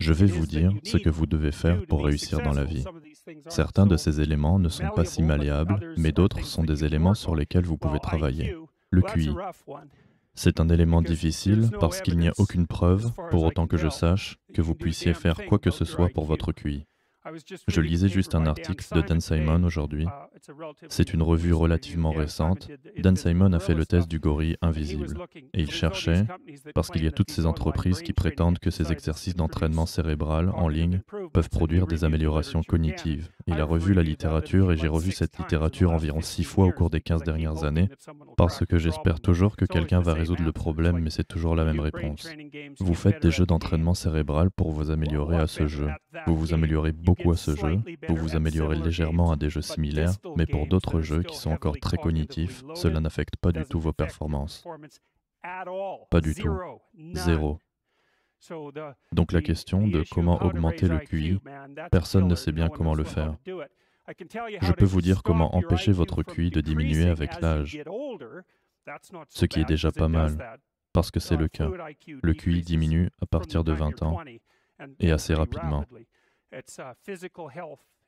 Je vais vous dire ce que vous devez faire pour réussir dans la vie. Certains de ces éléments ne sont pas si malléables, mais d'autres sont des éléments sur lesquels vous pouvez travailler. Le QI. C'est un élément difficile parce qu'il n'y a aucune preuve, pour autant que je sache, que vous puissiez faire quoi que ce soit pour votre QI. Je lisais juste un article de Dan Simon aujourd'hui. C'est une revue relativement récente. Dan Simon a fait le test du gorille invisible. Et il cherchait, parce qu'il y a toutes ces entreprises qui prétendent que ces exercices d'entraînement cérébral en ligne peuvent produire des améliorations cognitives. Il a revu la littérature et j'ai revu cette littérature environ 6 fois au cours des 15 dernières années, parce que j'espère toujours que quelqu'un va résoudre le problème, mais c'est toujours la même réponse. Vous faites des jeux d'entraînement cérébral pour vous améliorer à ce jeu. Vous vous améliorez beaucoup à ce jeu, vous vous améliorez légèrement à des jeux similaires, mais pour d'autres jeux qui sont encore très cognitifs, cela n'affecte pas du tout vos performances. Pas du tout. Zéro. Donc la question de comment augmenter le QI, personne ne sait bien comment le faire. Je peux vous dire comment empêcher votre QI de diminuer avec l'âge, ce qui est déjà pas mal, parce que c'est le cas. Le QI diminue à partir de 20 ans, et assez rapidement.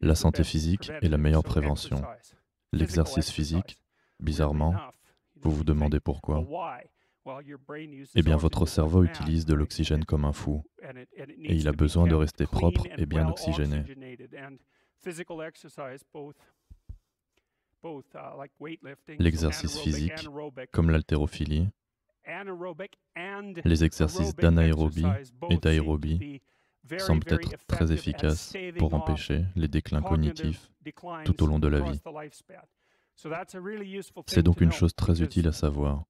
La santé physique est la meilleure prévention. L'exercice physique, bizarrement, vous vous demandez pourquoi. Eh bien, votre cerveau utilise de l'oxygène comme un fou, et il a besoin de rester propre et bien oxygéné. L'exercice physique, comme l'haltérophilie, les exercices d'anaérobie et d'aérobie semblent être très efficaces pour empêcher les déclins cognitifs tout au long de la vie. C'est donc une chose très utile à savoir,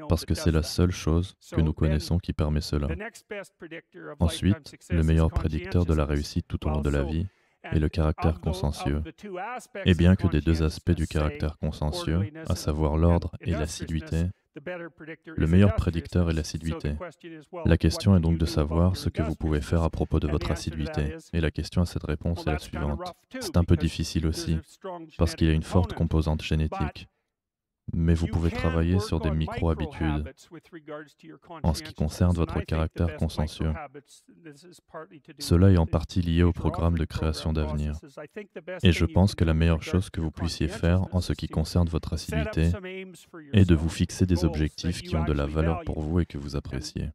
parce que c'est la seule chose que nous connaissons qui permet cela. Ensuite, le meilleur prédicteur de la réussite tout au long de la vie est le caractère consciencieux. Et bien que des deux aspects du caractère consciencieux, à savoir l'ordre et l'assiduité, le meilleur prédicteur est l'assiduité. La question est donc de savoir ce que vous pouvez faire à propos de votre assiduité. Et la question à cette réponse est la suivante. C'est un peu difficile aussi, parce qu'il y a une forte composante génétique. Mais vous pouvez travailler sur des micro-habitudes en ce qui concerne votre caractère consciencieux. Cela est en partie lié au programme de création d'avenir. Et je pense que la meilleure chose que vous puissiez faire en ce qui concerne votre assiduité est de vous fixer des objectifs qui ont de la valeur pour vous et que vous appréciez.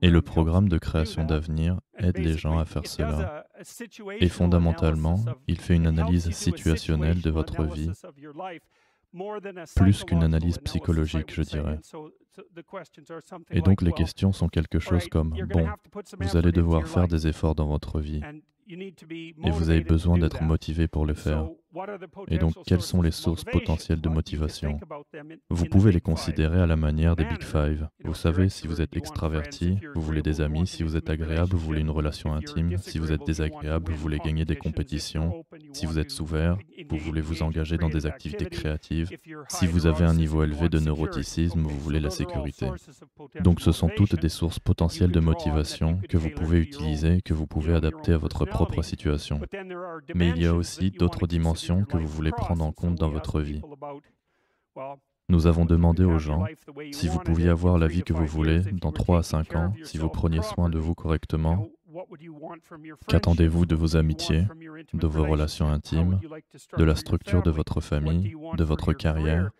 Et le programme de création d'avenir aide les gens à faire cela. Et fondamentalement, il fait une analyse situationnelle de votre vie, plus qu'une analyse psychologique, je dirais. Et donc les questions sont quelque chose comme, bon, vous allez devoir faire des efforts dans votre vie, et vous avez besoin d'être motivé pour le faire. Et donc, quelles sont les sources potentielles de motivation? Vous pouvez les considérer à la manière des Big Five. Vous savez, si vous êtes extraverti, vous voulez des amis. Si vous êtes agréable, vous voulez une relation intime. Si vous êtes désagréable, vous voulez gagner des compétitions. Si vous êtes ouvert, vous voulez vous engager dans des activités créatives. Si vous avez un niveau élevé de neuroticisme, vous voulez la sécurité. Donc, ce sont toutes des sources potentielles de motivation que vous pouvez utiliser, que vous pouvez adapter à votre propre situation. Mais il y a aussi d'autres dimensions que vous voulez prendre en compte dans votre vie. Nous avons demandé aux gens si vous pouviez avoir la vie que vous voulez dans 3 à 5 ans, si vous preniez soin de vous correctement. Qu'attendez-vous de vos amitiés, de vos relations intimes, de la structure de votre famille, de votre carrière?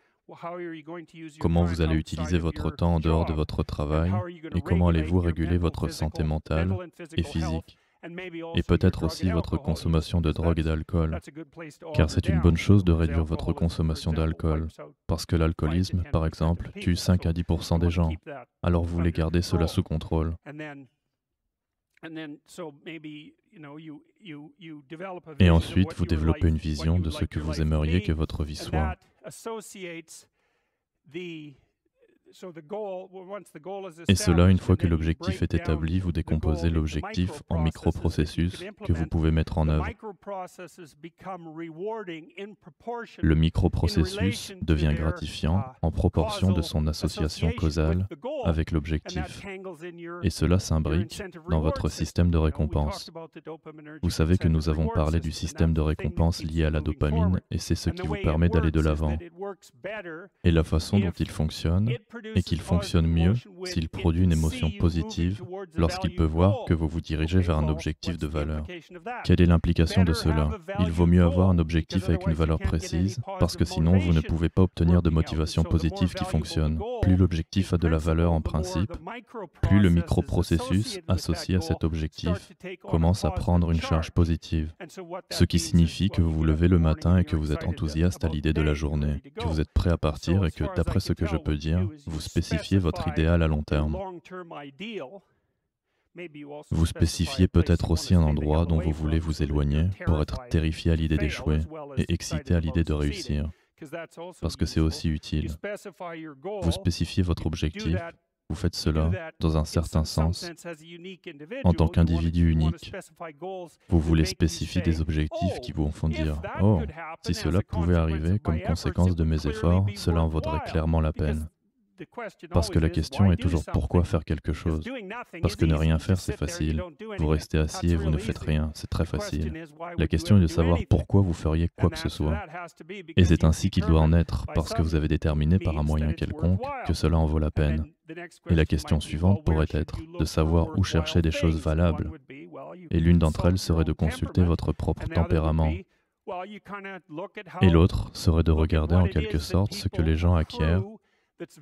Comment vous allez utiliser votre temps en dehors de votre travail et comment allez-vous réguler votre santé mentale et physique? Et peut-être aussi votre consommation de drogue et d'alcool, car c'est une bonne chose de réduire votre consommation d'alcool, parce que l'alcoolisme, par exemple, tue 5 à 10% des gens. Alors vous voulez garder cela sous contrôle. Et ensuite, vous développez une vision de ce que vous aimeriez que votre vie soit. Et cela, une fois que l'objectif est établi, vous décomposez l'objectif en microprocessus que vous pouvez mettre en œuvre. Le microprocessus devient gratifiant en proportion de son association causale avec l'objectif. Et cela s'imbrique dans votre système de récompense. Vous savez que nous avons parlé du système de récompense lié à la dopamine, et c'est ce qui vous permet d'aller de l'avant. Et la façon dont il fonctionne est qu'il fonctionne mieux s'il produit une émotion positive lorsqu'il peut voir que vous vous dirigez vers un objectif de valeur. Quelle est l'implication de cela? Il vaut mieux avoir un objectif avec une valeur précise, parce que sinon vous ne pouvez pas obtenir de motivation positive qui fonctionne. Plus l'objectif a de la valeur en principe, plus le microprocessus associé à cet objectif commence à prendre une charge positive. Ce qui signifie que vous vous levez le matin et que vous êtes enthousiaste à l'idée de la journée, que vous êtes prêt à partir et que, d'après ce que je peux dire, vous spécifiez votre idéal à long terme. Vous spécifiez peut-être aussi un endroit dont vous voulez vous éloigner pour être terrifié à l'idée d'échouer et excité à l'idée de réussir, parce que c'est aussi utile. Vous spécifiez votre objectif, vous faites cela dans un certain sens. En tant qu'individu unique, vous voulez spécifier des objectifs qui vous font dire « Oh, si cela pouvait arriver comme conséquence de mes efforts, cela en vaudrait clairement la peine. » Parce que la question est toujours pourquoi faire quelque chose. Parce que ne rien faire, c'est facile. Vous restez assis et vous ne faites rien, c'est très facile. La question est de savoir pourquoi vous feriez quoi que ce soit. Et c'est ainsi qu'il doit en être, parce que vous avez déterminé par un moyen quelconque que cela en vaut la peine. Et la question suivante pourrait être de savoir où chercher des choses valables. Et l'une d'entre elles serait de consulter votre propre tempérament. Et l'autre serait de regarder en quelque sorte ce que les gens acquièrent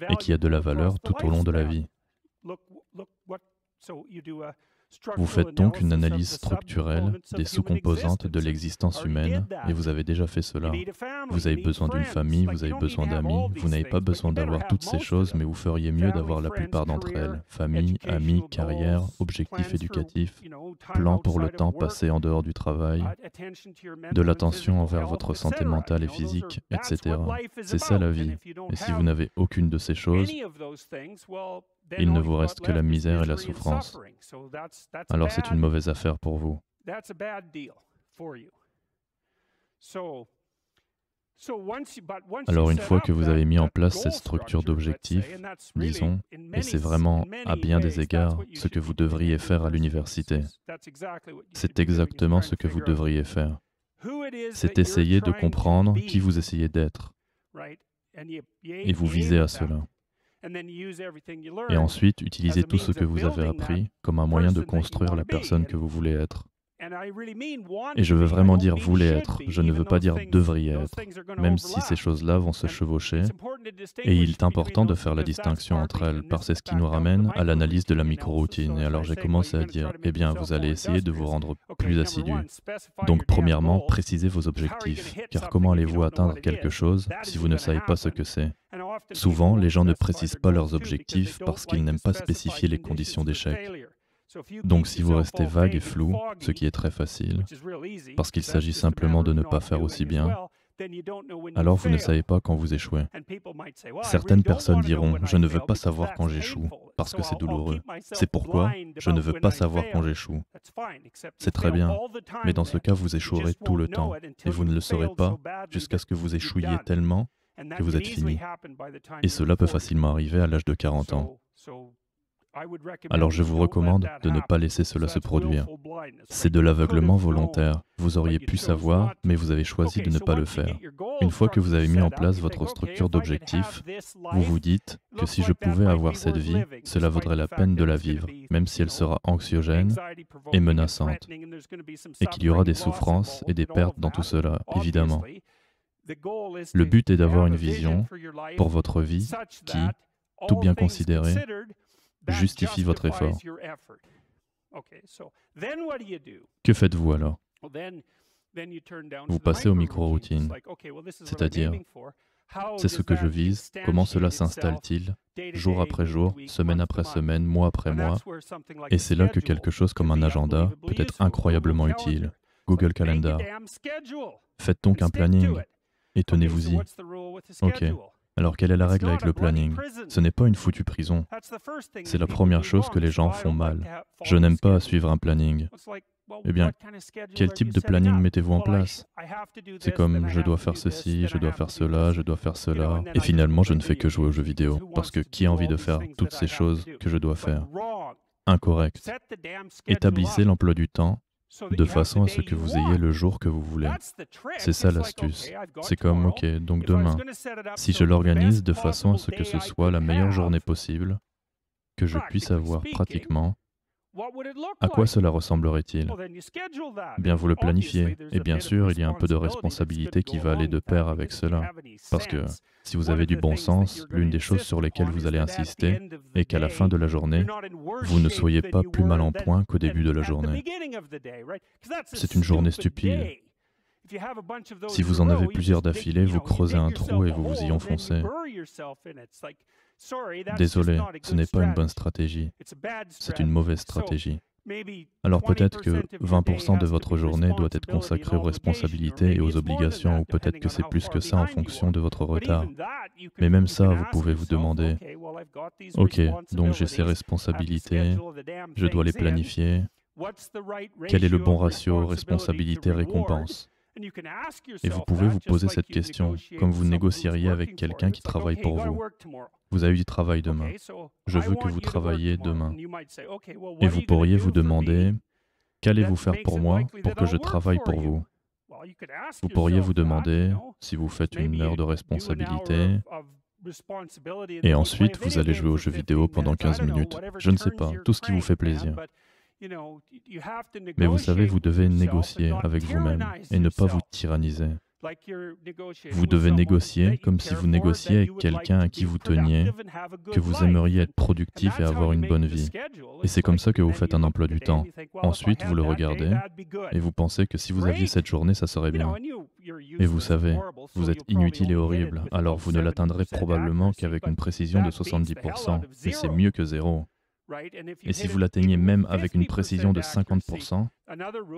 et qui a de la valeur tout au long de la vie. Vous faites donc une analyse structurelle des sous-composantes de l'existence humaine, et vous avez déjà fait cela. Vous avez besoin d'une famille, vous avez besoin d'amis, vous n'avez pas besoin d'avoir toutes ces choses, mais vous feriez mieux d'avoir la plupart d'entre elles. Famille, amis, carrière, objectifs éducatifs, plan pour le temps passé en dehors du travail, de l'attention envers votre santé mentale et physique, etc. C'est ça la vie. Et si vous n'avez aucune de ces choses, il ne vous reste que la misère et la souffrance. Alors c'est une mauvaise affaire pour vous. Alors une fois que vous avez mis en place cette structure d'objectifs, disons, et c'est vraiment à bien des égards ce que vous devriez faire à l'université. C'est exactement ce que vous devriez faire. C'est essayer de comprendre qui vous essayez d'être. Et vous visez à cela. Et ensuite, utilisez tout ce que vous avez appris comme un moyen de construire la personne que vous voulez être. Et je veux vraiment dire « voulez être », je ne veux pas dire « devriez être », même si ces choses-là vont se chevaucher. Et il est important de faire la distinction entre elles, parce que c'est ce qui nous ramène à l'analyse de la micro-routine. Et alors j'ai commencé à dire « eh bien, vous allez essayer de vous rendre plus assidu ». Donc premièrement, précisez vos objectifs, car comment allez-vous atteindre quelque chose si vous ne savez pas ce que c'est? Souvent, les gens ne précisent pas leurs objectifs parce qu'ils n'aiment pas spécifier les conditions d'échec. Donc si vous restez vague et flou, ce qui est très facile, parce qu'il s'agit simplement de ne pas faire aussi bien, alors vous ne savez pas quand vous échouez. Certaines personnes diront « je ne veux pas savoir quand j'échoue, parce que c'est douloureux. C'est pourquoi je ne veux pas savoir quand j'échoue. » C'est très bien, mais dans ce cas, vous échouerez tout le temps, et vous ne le saurez pas jusqu'à ce que vous échouiez tellement que vous êtes fini. Et cela peut facilement arriver à l'âge de 40 ans. Alors je vous recommande de ne pas laisser cela se produire. C'est de l'aveuglement volontaire. Vous auriez pu savoir, mais vous avez choisi de ne pas le faire. Une fois que vous avez mis en place votre structure d'objectifs, vous vous dites que si je pouvais avoir cette vie, cela vaudrait la peine de la vivre, même si elle sera anxiogène et menaçante, et qu'il y aura des souffrances et des pertes dans tout cela, évidemment. Le but est d'avoir une vision pour votre vie qui, tout bien considéré, justifie votre effort. Que faites-vous alors? Vous passez aux micro-routines, c'est-à-dire, c'est ce que je vise, comment cela s'installe-t-il, jour après jour, semaine après semaine, mois après mois, et c'est là que quelque chose comme un agenda peut être incroyablement utile. Google Calendar. Faites donc un planning et tenez-vous-y. Ok. Alors quelle est la règle avec le planning? Ce n'est pas une foutue prison. C'est la première chose que les gens font mal. Je n'aime pas suivre un planning. Eh bien, quel type de planning mettez-vous en place? C'est comme je dois faire ceci, je dois faire cela, je dois faire cela. Et finalement, je ne fais que jouer aux jeux vidéo. Parce que qui a envie de faire toutes ces choses que je dois faire? incorrect. Établissez l'emploi du temps de façon à ce que vous ayez le jour que vous voulez. C'est ça l'astuce. C'est comme, ok, donc demain, si je l'organise de façon à ce que ce soit la meilleure journée possible, que je puisse avoir pratiquement, à quoi cela ressemblerait-il? Bien, vous le planifiez. Et bien sûr, il y a un peu de responsabilité qui va aller de pair avec cela. Parce que si vous avez du bon sens, l'une des choses sur lesquelles vous allez insister est qu'à la fin de la journée, vous ne soyez pas plus mal en point qu'au début de la journée. C'est une journée stupide. Si vous en avez plusieurs d'affilée, vous creusez un trou et vous vous y enfoncez. Désolé, ce n'est pas une bonne stratégie. C'est une mauvaise stratégie. Alors peut-être que 20% de votre journée doit être consacrée aux responsabilités et aux obligations, ou peut-être que c'est plus que ça en fonction de votre retard. Mais même ça, vous pouvez vous demander, ok, donc j'ai ces responsabilités, je dois les planifier. Quel est le bon ratio responsabilité-récompense? Et vous pouvez vous poser cette question, comme vous négocieriez avec quelqu'un qui travaille pour vous. Vous avez du travail demain. Je veux que vous travailliez demain. Et vous pourriez vous demander, qu'allez-vous faire pour moi pour que je travaille pour vous? Vous pourriez vous demander, si vous faites une heure de responsabilité, et ensuite vous allez jouer aux jeux vidéo pendant 15 minutes. Je ne sais pas, tout ce qui vous fait plaisir. Mais vous savez, vous devez négocier avec vous-même et ne pas vous tyranniser. Vous devez négocier comme si vous négociez avec quelqu'un à qui vous teniez, que vous aimeriez être productif et avoir une bonne vie. Et c'est comme ça que vous faites un emploi du temps. Ensuite, vous le regardez et vous pensez que si vous aviez cette journée, ça serait bien. Et vous savez, vous êtes inutile et horrible, alors vous ne l'atteindrez probablement qu'avec une précision de 70%. Et c'est mieux que zéro. Et si vous l'atteignez même avec une précision de 50%,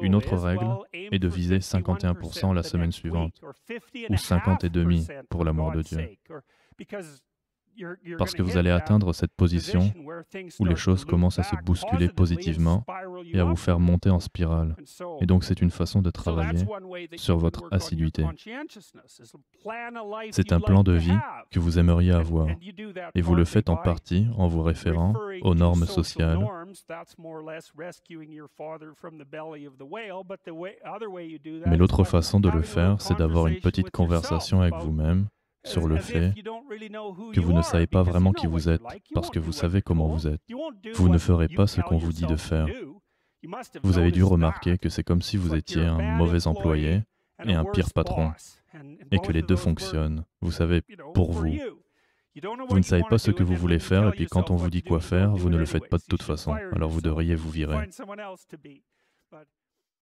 une autre règle est de viser 51% la semaine suivante, ou 50,5% pour l'amour de Dieu. Parce que vous allez atteindre cette position où les choses commencent à se bousculer positivement et à vous faire monter en spirale. Et donc c'est une façon de travailler sur votre assiduité. C'est un plan de vie que vous aimeriez avoir. Et vous le faites en partie en vous référant aux normes sociales. Mais l'autre façon de le faire, c'est d'avoir une petite conversation avec vous-même sur le fait que vous ne savez pas vraiment qui vous êtes, parce que vous savez comment vous êtes. Vous ne ferez pas ce qu'on vous dit de faire. Vous avez dû remarquer que c'est comme si vous étiez un mauvais employé et un pire patron, et que les deux fonctionnent, vous savez, pour vous. Vous ne savez pas ce que vous voulez faire, et puis quand on vous dit quoi faire, vous ne le faites pas de toute façon, alors vous devriez vous virer.